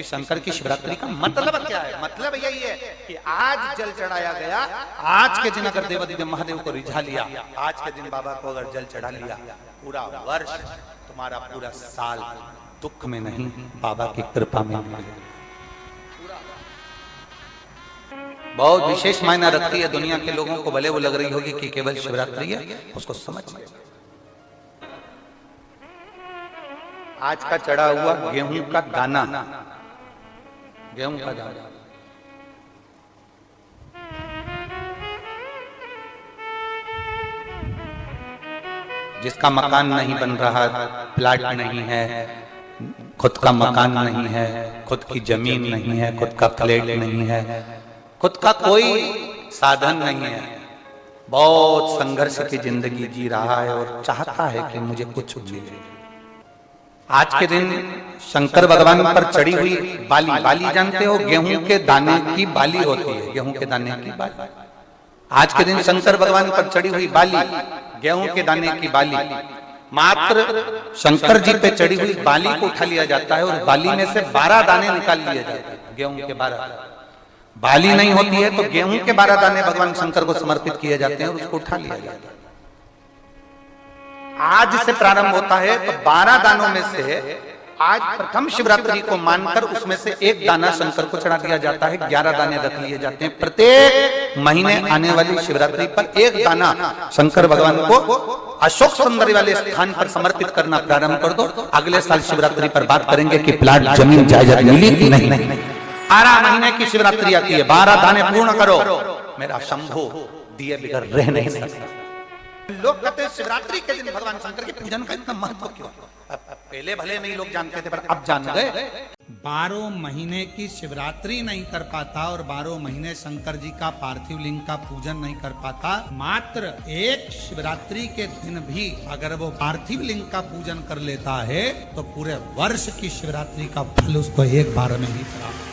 शंकर की शिवरात्रि का मतलब क्या है? मतलब यही है कि आज जल चढ़ाया गया, आज के दिन अगर देवादिदेव महादेव को रिझा लिया, आज के दिन बाबा को अगर जल चढ़ा लिया, पूरा वर्ष तुम्हारा पूरा साल दुख में नहीं, बाबा की कृपा में नहीं। बहुत विशेष मायना रखती है। दुनिया के लोगों को भले वो लग रही होगी कि केवल शिवरात्रि है, उसको समझिए। आज का चढ़ा हुआ गेहूं का दाना, गेहूं का दाना, जिसका मकान नहीं बन रहा, प्लाट नहीं है, खुद का मकान नहीं है, खुद की जमीन नहीं है, खुद का फ्लैट नहीं है, खुद का कोई साधन नहीं है, बहुत संघर्ष की जिंदगी जी रहा है और चाहता है कि मुझे कुछ मिले। आज के दिन शंकर भगवान पर चढ़ी हुई बाली, बाली जानते हो, गेहूं के दाने की बाली होती है, गेहूं के दाने की बाली। आज के दिन शंकर भगवान पर चढ़ी हुई बाली, गेहूं के दाने की बाली, मात्र शंकर जी पे चढ़ी हुई बाली को उठा लिया जाता है और बाली में से 12 दाने निकाल लिए जाते हैं। गेहूं के 12 बाली नहीं होती है तो गेहूं के 12 दाने भगवान शंकर को समर्पित किए जाते हैं और उसको उठा लिया जाता है। आज से प्रारंभ होता है तो 12 दानों में से आज प्रथम शिवरात्रि को मानकर उसमें से एक दाना शंकर को चढ़ा दिया जाता है, 11 दाने रख लिए जाते हैं। प्रत्येक महीने आने वाली शिवरात्रि पर एक दाना शंकर भगवान को अशोक सुंदरी वाले स्थान पर समर्पित करना प्रारंभ कर दो। अगले साल शिवरात्रि पर बात करेंगे कि प्लाट जमीन जायदाद मिली कि नहीं। 12 महीने की शिवरात्रि आती है, 12 दाने पूर्ण करो, मेरा शंभो दिए बिगर रह नहीं सकता। लोग कहते हैं शिवरात्रि के दिन भगवान शंकर के पूजन का इतना महत्व क्यों? पहले भले नहीं लोग जानते थे, पर अब जान गए। 12 महीने की शिवरात्रि नहीं कर पाता और 12 महीने शंकर जी का पार्थिव लिंग का पूजन नहीं कर पाता, मात्र एक शिवरात्रि के दिन भी अगर वो पार्थिव लिंग का पूजन कर लेता है तो पूरे वर्ष की शिवरात्रि का फल उसको एक बार में ही प्राप्त।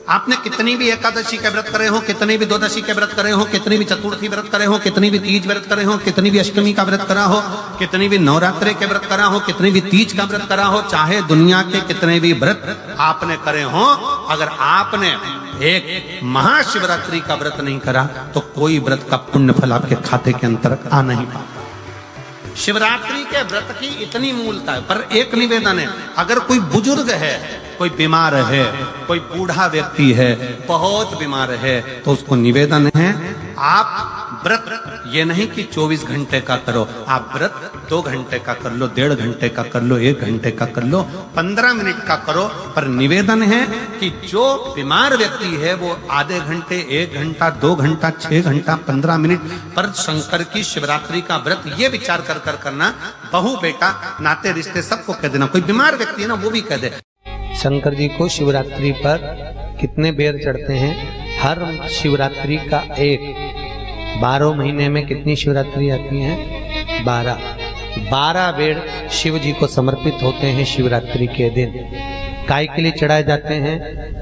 आपने कितनी भी एकादशी के व्रत करे हो, कितनी भी द्वादशी के व्रत करे हो, कितनी भी चतुर्थी व्रत करे हो, कितनी भी तीज व्रत करे हो, कितनी भी अष्टमी का व्रत करा हो, कितनी भी नवरात्रि के व्रत करा हो, कितनी भी तीज का व्रत करा हो, चाहे दुनिया के कितने भी व्रत आपने करे हो, अगर आपने एक महाशिवरात्रि का व्रत नहीं करा तो कोई व्रत का पुण्य फल आपके खाते के अंतर्गत आ नहीं पाता। शिवरात्रि के व्रत की इतनी मूलता है। पर एक निवेदन है, अगर कोई बुजुर्ग है, कोई बीमार है, कोई बूढ़ा व्यक्ति है, बहुत बीमार है, तो उसको निवेदन है आप व्रत ये नहीं कि 24 घंटे का करो, आप व्रत 2 घंटे का कर लो, 1.5 घंटे का कर लो, 1 घंटे का कर लो, 15 मिनट का करो। पर निवेदन है कि जो बीमार व्यक्ति है वो आधे घंटे, 1 घंटा, 2 घंटा, 6 घंटा, 15 मिनट पर शंकर की शिवरात्रि का व्रत ये विचार कर करना, बहू बेटा नाते रिश्ते सबको कह देना। कोई बीमार व्यक्ति है ना, वो भी कह दे। शंकर जी को शिवरात्रि पर कितने बेर चढ़ते हैं? हर शिवरात्रि का एक। 12 महीने में कितनी शिवरात्रि आती हैं? 12 बेर शिव जी को समर्पित होते हैं शिवरात्रि के दिन। काय के लिए चढ़ाए जाते हैं?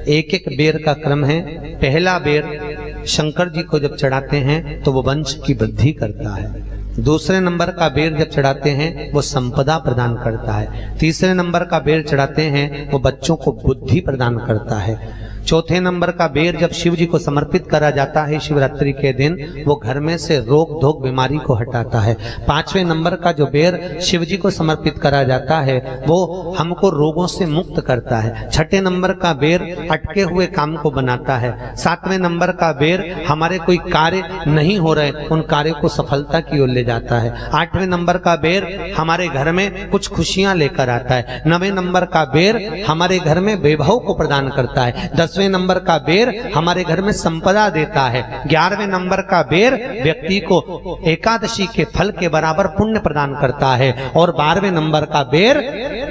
एक एक बेर का क्रम है। पहला बेर शंकर जी को जब चढ़ाते हैं तो वो वंश की वृद्धि करता है। दूसरे नंबर का बेर जब चढ़ाते हैं वो संपदा प्रदान करता है। तीसरे नंबर का बेर चढ़ाते हैं वो बच्चों को बुद्धि प्रदान करता है। चौथे नंबर का बेर जब शिव जी को समर्पित करा जाता है शिवरात्रि के दिन, वो घर में से रोग धोग बीमारी को हटाता है। 5वें नंबर का जो बेर शिव जी को समर्पित करा जाता है वो हमको रोगों से मुक्त करता है। 6ठे नंबर का बेर अटके हुए काम को बनाता है। 7वें नंबर का बेर हमारे कोई कार्य नहीं हो रहे, उन कार्यों को सफलता की ओर ले जाता है। 8वें नंबर का बेर हमारे घर में कुछ खुशियां लेकर आता है। 9वें नंबर का बेर हमारे घर में वैभव को प्रदान करता है। 10वें नंबर का बेर हमारे घर में संपदा देता है। 11वें नंबर का बेर व्यक्ति को एकादशी के फल के बराबर पुण्य प्रदान करता है। और 12वें नंबर का बेर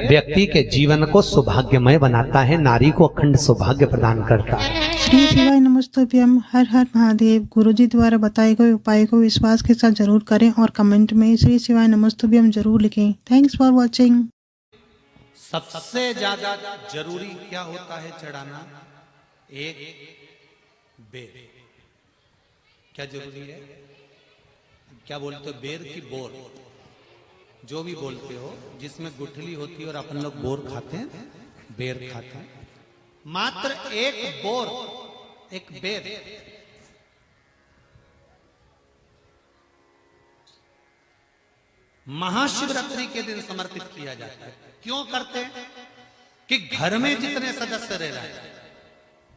व्यक्ति के जीवन को सौभाग्यमय बनाता है, नारी को अखंड सौभाग्य प्रदान करता है। श्री शिवाय नमस्तुभ्यम। हर हर महादेव। गुरुजी द्वारा बताए गए उपाय को विश्वास के साथ जरूर करें और कमेंट में श्री शिवाय नमस्तुभ्यम जरूर लिखें। Thanks for watching. सबसे ज्यादा जरूरी क्या होता है चढ़ाना? एक बेर। क्या जरूरी है? क्या बोलते हो? बेर की बोर, जो भी बोलते हो, जिसमें गुठली होती है और अपन लोग बोर खाते हैं, बेर खाते हैं। मात्र एक बोर, एक बेर महाशिवरात्रि के दिन समर्पित किया जाता है। क्यों करते हैं? कि घर में जितने सदस्य रह रहे हैं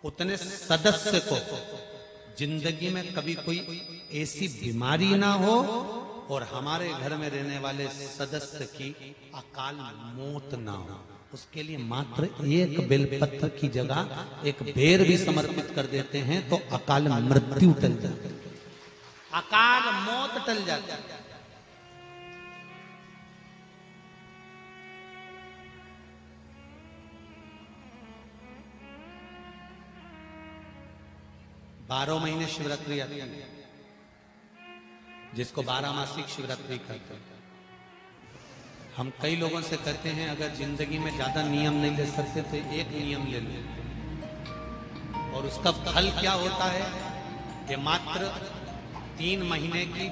उतने सदस्य को जिंदगी में कभी कोई ऐसी बीमारी ना हो और हमारे घर में रहने वाले सदस्य की अकाल मौत ना हो, उसके लिए मात्र एक बेलपत्र की जगह एक बेर भी समर्पित कर देते हैं तो अकाल मृत्यु टल जाती है, अकाल मौत टल जाती है। बारह महीने शिवरात्रि आती है, जिसको 12 मासिक शिवरात्रि कहते हैं। हम कई लोगों से कहते हैं अगर जिंदगी में ज्यादा नियम नहीं ले सकते तो एक नियम ले लो, और उसका फल क्या होता है कि मात्र 3 महीने की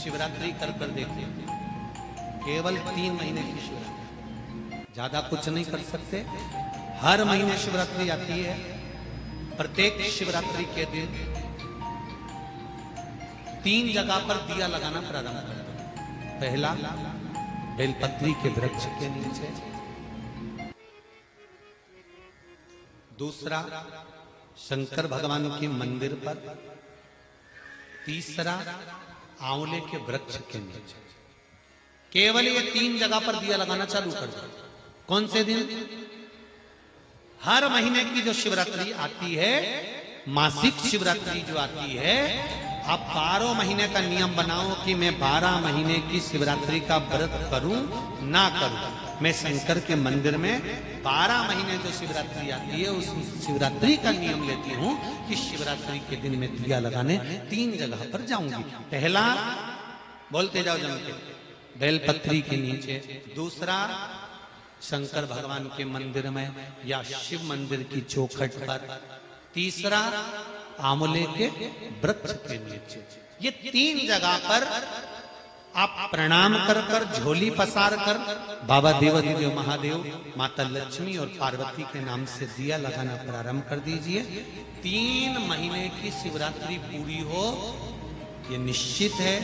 शिवरात्रि कर देखते हैं, केवल 3 महीने की शिवरात्रि, ज्यादा कुछ नहीं कर सकते। हर महीने शिवरात्रि आती है, प्रत्येक शिवरात्रि के दिन 3 जगह पर दिया लगाना प्रारंभ करते हैं। पहला बेलपत्री के वृक्ष के नीचे, दूसरा शंकर भगवान के मंदिर पर, तीसरा आंवले के वृक्ष के नीचे। केवल ये 3 जगह पर दिया लगाना चालू कर दो। कौन से दिन? हर महीने की जो शिवरात्रि आती है, मासिक शिवरात्रि जो आती है, आप 12 महीने का नियम बनाओ कि मैं 12 महीने की शिवरात्रि का व्रत करूं ना करूं। मैं शंकर के मंदिर में 12 महीने जो शिवरात्रि आती है उस शिवरात्रि का नियम लेती हूं कि शिवरात्रि के दिन मैं दिया लगाने 3 जगह पर जाऊंगी। पहला, बोलते जाओ जम के, बेलपत्री के नीचे। दूसरा, शंकर भगवान के मंदिर में या शिव मंदिर की चौखट पर। तीसरा, आंवले के वृक्ष के नीचे। ये 3 जगह पर आप प्रणाम कर कर, झोली पसार कर बाबा देवाधिदेव महादेव, माता लक्ष्मी और पार्वती के नाम से दिया लगाना प्रारंभ कर दीजिए। 3 महीने की शिवरात्रि पूरी हो, ये निश्चित है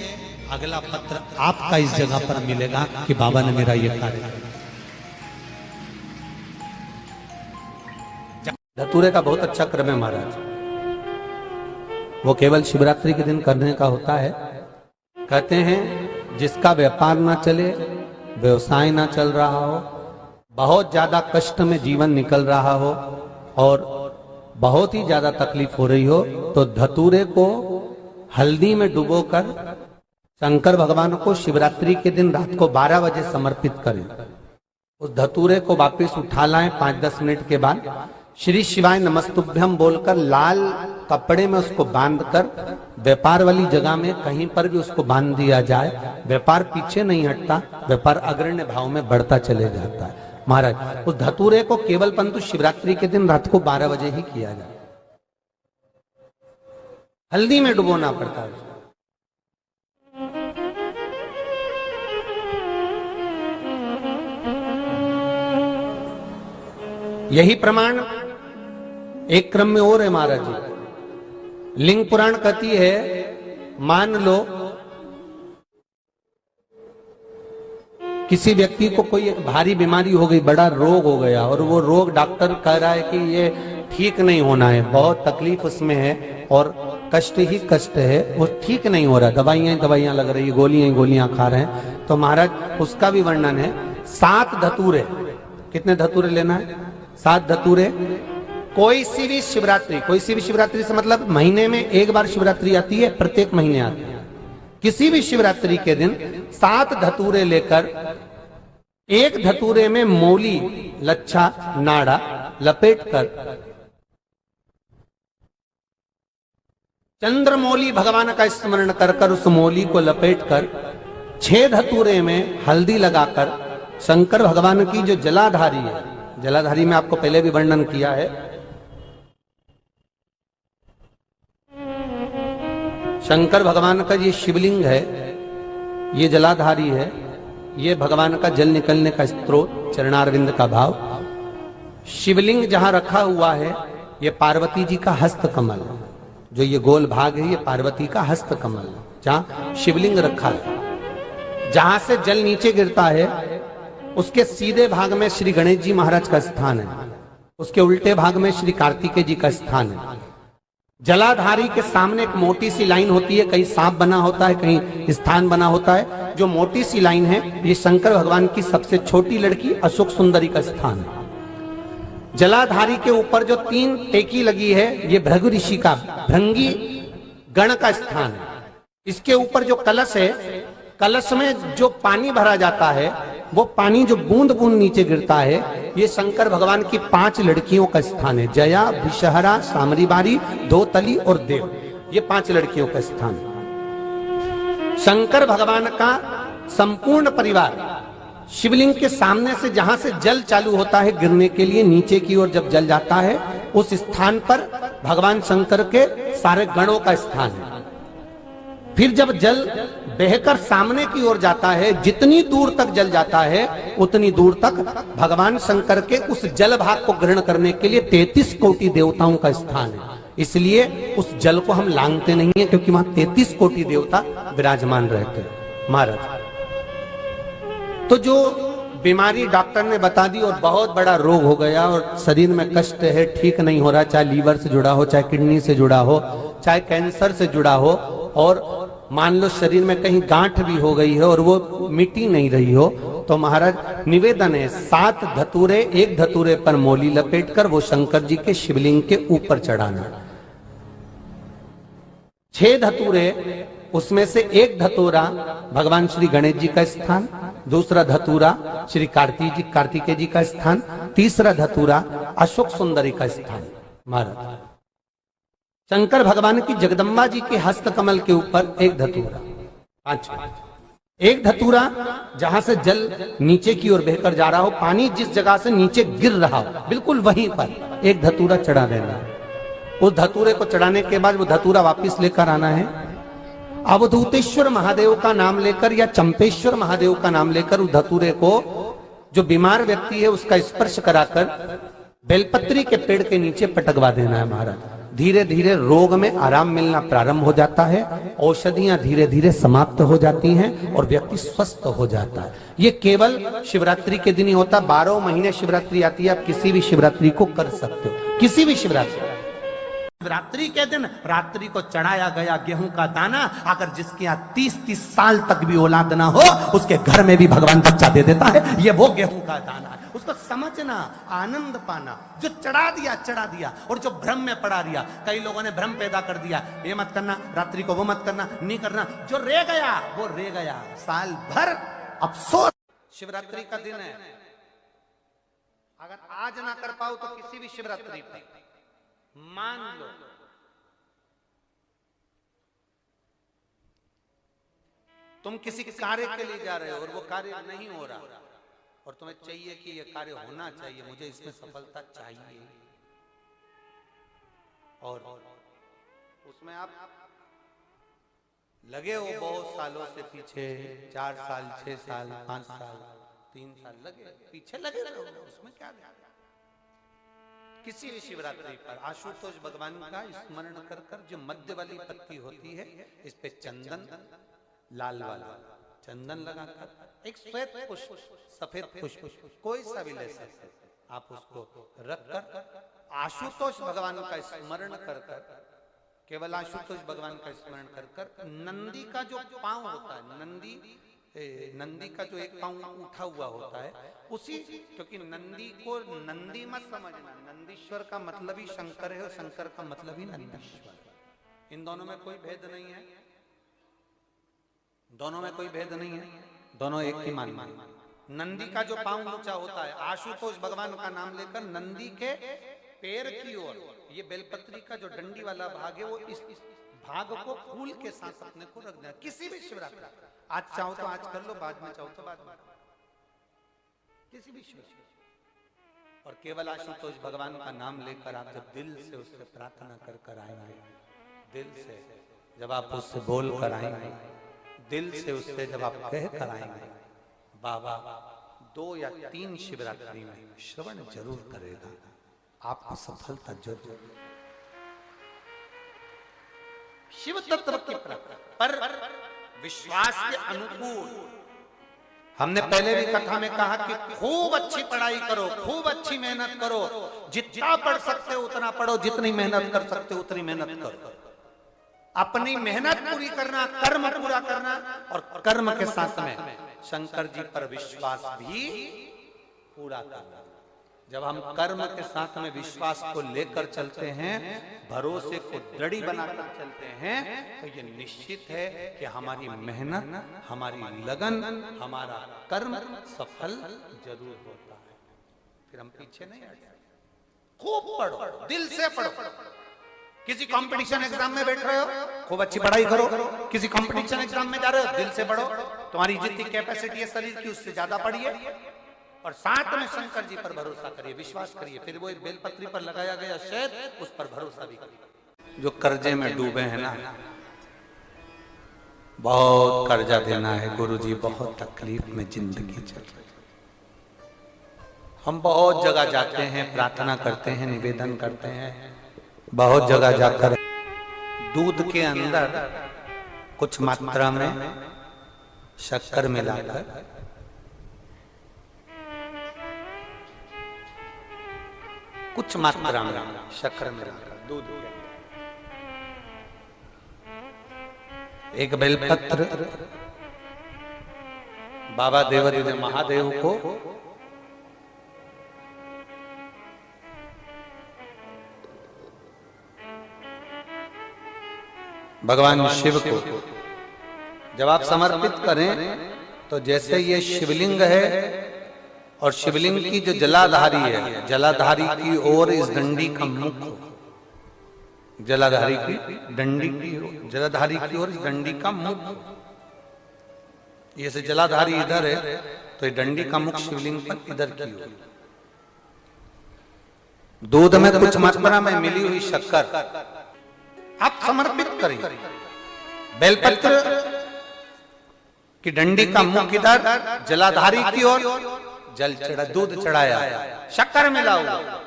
अगला पत्र आपका इस जगह पर मिलेगा कि बाबा ने मेरा ये कार्य किया। धतूरे का बहुत अच्छा क्रम है महाराज, वो केवल शिवरात्रि के दिन करने का होता है। कहते हैं जिसका व्यापार ना चले, व्यवसाय ना चल रहा हो, बहुत ज्यादा कष्ट में जीवन निकल रहा हो और बहुत ही ज्यादा तकलीफ हो रही हो, तो धतूरे को हल्दी में डुबोकर शंकर भगवान को शिवरात्रि के दिन रात को 12 बजे समर्पित करें। उस धतूरे को वापस उठा लाएं 5-10 मिनट के बाद, श्री शिवाय नमस्तुभ्यम बोलकर लाल कपड़े में उसको बांधकर व्यापार वाली जगह में कहीं पर भी उसको बांध दिया जाए। व्यापार पीछे नहीं हटता, व्यापार अग्रण्य भाव में बढ़ता चले जाता है। महाराज, उस धतूरे को केवल परंतु शिवरात्रि के दिन रात को 12 बजे ही किया जाए, हल्दी में डुबोना पड़ता है। यही प्रमाण एक क्रम में और है महाराज जी। लिंग पुराण कहती है, मान लो किसी व्यक्ति को कोई एक भारी बीमारी हो गई, बड़ा रोग हो गया, और वो रोग डॉक्टर कह रहा है कि ये ठीक नहीं होना है, बहुत तकलीफ उसमें है और कष्ट ही कष्ट है, वो ठीक नहीं हो रहा, दवाइयां लग रही, गोलियां खा रहे हैं। तो महाराज उसका भी वर्णन है। 7 धतूरे, कितने धतूरे लेना है? 7 धतूरे। कोई सी भी शिवरात्रि से मतलब महीने में एक बार शिवरात्रि आती है, प्रत्येक महीने आती है। किसी भी शिवरात्रि के दिन 7 धतूरे लेकर, एक धतूरे में मौली, लच्छा, नाड़ा लपेटकर चंद्रमौली भगवान का स्मरण कर उस मौली को लपेटकर 6 धतूरे में हल्दी लगाकर शंकर भगवान की जो जलाधारी है, जलाधारी में आपको पहले भी वर्णन किया है, शंकर भगवान का ये शिवलिंग है, ये जलाधारी है, ये भगवान का जल निकलने का स्त्रोत, चरणारविंद का भाव। शिवलिंग जहां रखा हुआ है ये पार्वती जी का हस्त कमल, जो ये गोल भाग है ये पार्वती का हस्त कमल, जहां शिवलिंग रखा है। जहां से जल नीचे गिरता है उसके सीधे भाग में श्री गणेश जी महाराज का स्थान है, उसके उल्टे भाग में श्री कार्तिकेय जी का स्थान है। जलाधारी के सामने एक मोटी सी लाइन होती है, कहीं सांप बना होता है, कहीं स्थान बना होता है। जो मोटी सी लाइन है ये शंकर भगवान की सबसे छोटी लड़की अशोक सुंदरी का स्थान है। जलाधारी के ऊपर जो 3 टेकी लगी है ये भृगु ऋषि का भृंगी गण का स्थान है। इसके ऊपर जो कलश है, कलश में जो पानी भरा जाता है वो पानी जो बूंद बूंद नीचे गिरता है ये शंकर भगवान की 5 लड़कियों का स्थान है। जया, विषहरा, सामरीबारी, धोतली और देव, ये 5 लड़कियों का स्थान है। शंकर भगवान का संपूर्ण परिवार शिवलिंग के सामने से जहां से जल चालू होता है गिरने के लिए नीचे की ओर जब जल जाता है उस स्थान पर भगवान शंकर के सारे गणों का स्थान है। फिर जब जल बहकर सामने की ओर जाता है, जितनी दूर तक जल जाता है उतनी दूर तक भगवान शंकर के उस जल भाग को ग्रहण करने के लिए 33 कोटि देवताओं का स्थान है। इसलिए उस जल को हम लांघते नहीं है, क्योंकि वहां 33 कोटि देवता विराजमान रहते हैं महाराज। तो जो बीमारी डॉक्टर ने बता दी और बहुत बड़ा रोग हो गया और शरीर में कष्ट है, ठीक नहीं हो रहा, चाहे लीवर से जुड़ा हो, चाहे किडनी से जुड़ा हो, चाहे कैंसर से जुड़ा हो, और मान लो शरीर में कहीं गांठ भी हो गई है और वो मिटी नहीं रही हो, तो महाराज निवेदन है 7 धतूरे, एक धतूरे पर मोली लपेटकर वो शंकर जी के शिवलिंग के ऊपर चढ़ाना। 6 धतूरे, उसमें से एक धतूरा भगवान श्री गणेश जी का स्थान, दूसरा धतूरा श्री कार्तिकेय जी का स्थान, तीसरा धतूरा अशोक सुंदरी का स्थान। महाराज शंकर भगवान की जगदम्बा जी के हस्त कमल के ऊपर एक धतूरा, 5, एक धतूरा जहां से जल नीचे की ओर बहकर जा रहा हो, पानी जिस जगह से नीचे गिर रहा हो बिल्कुल वहीं पर एक धतूरा चढ़ा देना है। उस धतूरे को चढ़ाने के बाद वो धतूरा वापस लेकर आना है। अवधूतेश्वर महादेव का नाम लेकर या चंपेश्वर महादेव का नाम लेकर उस धतूरे को जो बीमार व्यक्ति है उसका स्पर्श कराकर बेलपत्री के पेड़ के नीचे पटकवा देना है महाराज। धीरे धीरे रोग में आराम मिलना प्रारंभ हो जाता है, औषधियां धीरे धीरे समाप्त हो जाती हैं और व्यक्ति स्वस्थ हो जाता है। ये केवल शिवरात्रि के दिन ही होता। 12 महीने शिवरात्रि आती है, आप किसी भी शिवरात्रि को कर सकते हो, किसी भी शिवरात्रि। शिवरात्रि के दिन रात्रि को चढ़ाया गया गेहूं का दाना, अगर जिसके यहाँ 30-30 साल तक भी औलाद ना हो उसके घर में भी भगवान बच्चा दे देता है। ये वो गेहूं का दाना है, उसको समझना, आनंद पाना। जो चढ़ा दिया और जो भ्रम में पड़ा दिया, कई लोगों ने भ्रम पैदा कर दिया, ये मत करना रात्रि को, वो मत करना, नहीं करना। जो रह गया वो रह गया, साल भर अफसोस। शिवरात्रि का दिन है, अगर आज ना कर पाओ तो किसी भी शिवरात्रि पर मान लो तुम किसी कार्य के लिए जा रहे हो और वो कार्य नहीं हो रहा और तुम्हें चाहिए कि ये कार्य होना चाहिए, मुझे इसमें सफलता चाहिए, और उसमें आप लगे हो बहुत सालों से पीछे, 4 साल, 6 साल, 5 साल, 3 साल पीछे लगे रहो, उसमें क्या है? किसी भी शिवरात्रि पर आशुतोष भगवान का स्मरण कर कर जो मध्य वाली पत्ती होती है इस पे चंदन, लाल वाला चंदन लगाकर एक श्वेत पुष्प, सफेद पुष्प, कोई सा भी ले सकते, आप उसको रखकर आशुतोष भगवान का स्मरण कर कर, केवल आशुतोष भगवान का स्मरण कर कर, नंदी का जो पांव होता है, नंदी का जो एक पांव उठा हुआ होता है उसी, क्योंकि नंदी को नंदी मत समझना, नंदीश्वर का मतलब ही शंकर है और शंकर का मतलब ही नंदीश्वर। इन दोनों में कोई भेद नहीं है, दोनों में कोई भेद नहीं है, दोनों एक ही मान मान। नंदी का जो पांव ऊंचा होता है, आशुतोष भगवान का नाम लेकर नंदी के पैर की ओर, ये बेलपत्री का जो डंडी वाला भाग है वो इस भाग को फूल के साथ अपने को रख देना। किसी भी शिवरात्रि, आज चाहो तो आज कर लो, बाद में चाहो तो बाद में, किसी भी शिवरात्रि, और केवल आशुतोष भगवान का नाम लेकर आप जब दिल से उससे प्रार्थना कर कर आएंगे, दिल से जब आप उससे बोल कर आएंगे, दिल से उससे जब आप कह कर आएंगे, बाबा 2 या 3 शिवरात्रि में श्रवण जरूर करेगा, आपको सफलता जरूर। शिव तत्व की पर विश्वास के अनुकूल। हमने पहले भी कथा में कहा कि खूब अच्छी पढ़ाई करो, खूब अच्छी मेहनत करो, जितना पढ़ सकते हो उतना पढ़ो, जितनी मेहनत कर सकते हो उतनी मेहनत करो। अपनी मेहनत पूरी करना, कर्म पूरा करना, और कर्म के साथ में शंकर जी पर विश्वास भी पूरा करना। जब हम कर्म के साथ में विश्वास को लेकर चलते हैं, भरोसे को दृढ़ बनाकर चलते हैं, तो ये निश्चित है कि हमारी मेहनत, हमारी लगन, हमारा कर्म सफल जरूर होता है। फिर हम पीछे नहीं हटते। खूब पढ़ो, दिल से पढ़ो। किसी कंपटीशन एग्जाम में बैठ रहे हो, खूब अच्छी पढ़ाई करो। किसी कंपटीशन एग्जाम में जा रहे हो, दिल से पढ़ो। तुम्हारी जितनी कैपेसिटी है शरीर की, उससे ज्यादा पढ़िए, और साथ में शंकर जी पर भरोसा करिए, विश्वास करिए। फिर वो एक बेलपत्री पर लगाया गया शहद, उस पर भरोसा भी करिए। जो कर्जे में डूबे हैं ना, बहुत कर्जा देना है गुरुजी, बहुत तकलीफ में जिंदगी चल रही है। हम बहुत जगह जाते हैं, प्रार्थना करते हैं, निवेदन करते हैं, बहुत जगह जाकर दूध के अंदर कुछ मात्रा में शक्कर मिलाकर कुछ मात्रा में शक्कर मिलाकर दूध, एक बेलपत्र बाबा देवादिदेव महादेव को भगवान शिव को जब आप समर्पित करें, तो जैसे ये शिवलिंग है और शिवलिंग की जो जलाधारी है, जलाधारी की ओर इस डंडी का मुख, जलाधारी की डंडी की, जलाधारी की ओर इस डंडी का मुख। ये से जलाधारी इधर है, तो ये डंडी का मुख शिवलिंग पर इधर की ओर। दूध में कुछ मात्रा में मिली हुई शक्कर आप समर्पित करिए। बेलपत्र की डंडी का मुख इधर, जलाधारी की ओर जल चढ़ा, दूध चढ़ाया, शक्कर मिला हुआ,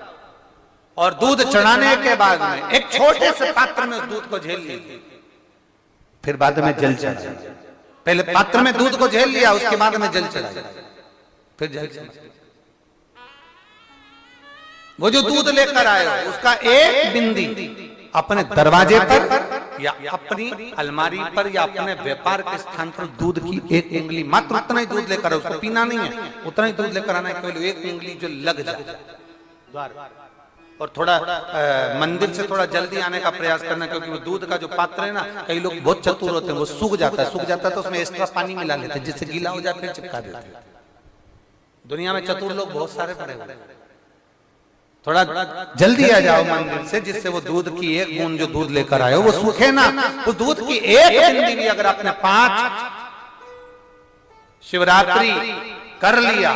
और दूध चढ़ाने के बाद में एक छोटे से पात्र में उस दूध को झेल लीजिए। फिर बाद में जल चढ़ाया। पहले पात्र में दूध को झेल लिया, उसके बाद में जल चढ़ाया, फिर जल चढ़ाया। वो जो दूध लेकर आए, उसका एक बिंदी अपने दरवाजे पर या अपनी अलमारी पर या अपने व्यापार के स्थान पर दूध की एक उंगली, मात्र उतना ही दूध लेकर, उसको पीना नहीं है, उतना ही दूध लेकर आना है, केवल एक उंगली जो लग जाए द्वार। और थोड़ा मंदिर से थोड़ा जल्दी आने का प्रयास करना, क्योंकि वो दूध का जो पात्र है ना, कई लोग बहुत चतुर होते हैं, वो सूख जाता है तो उसमें एक्स्ट्रा पानी मिला लेते हैं, जिससे गीला हो जाए फिर चिपका देते हैं। दुनिया में चतुर लोग बहुत सारे पड़े हुए हैं। थोड़ा जल्दी आ जाओ मंदिर से, जिससे वो दूध की एक बूंद जो दूध लेकर आए वो सूखे ना। उस दूध की एक बूंद भी अगर आपने 5 शिवरात्रि कर लिया,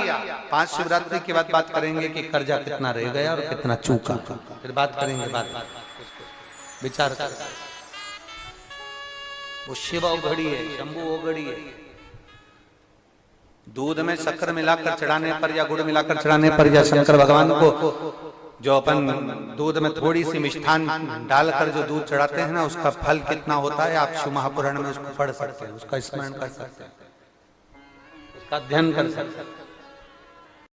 5 शिवरात्रि के बाद बात करेंगे कि कर्जा कितना रह गया और कितना चूका, फिर बात करेंगे, बात विचार कर। वो शिव औघड़ी है, शंभु औघड़ी है। दूध में शक्कर मिलाकर चढ़ाने पर या गुड़ मिलाकर चढ़ाने पर या शंकर भगवान को जो अपन दूध में थोड़ी सी मिष्ठान डालकर जो दूध चढ़ाते हैं ना, उसका फल कितना होता है आप शिव महापुराण में उसको पढ़ सकते हैं, उसका स्मरण कर सकते हैं, उसका अध्ययन कर सकते हैं।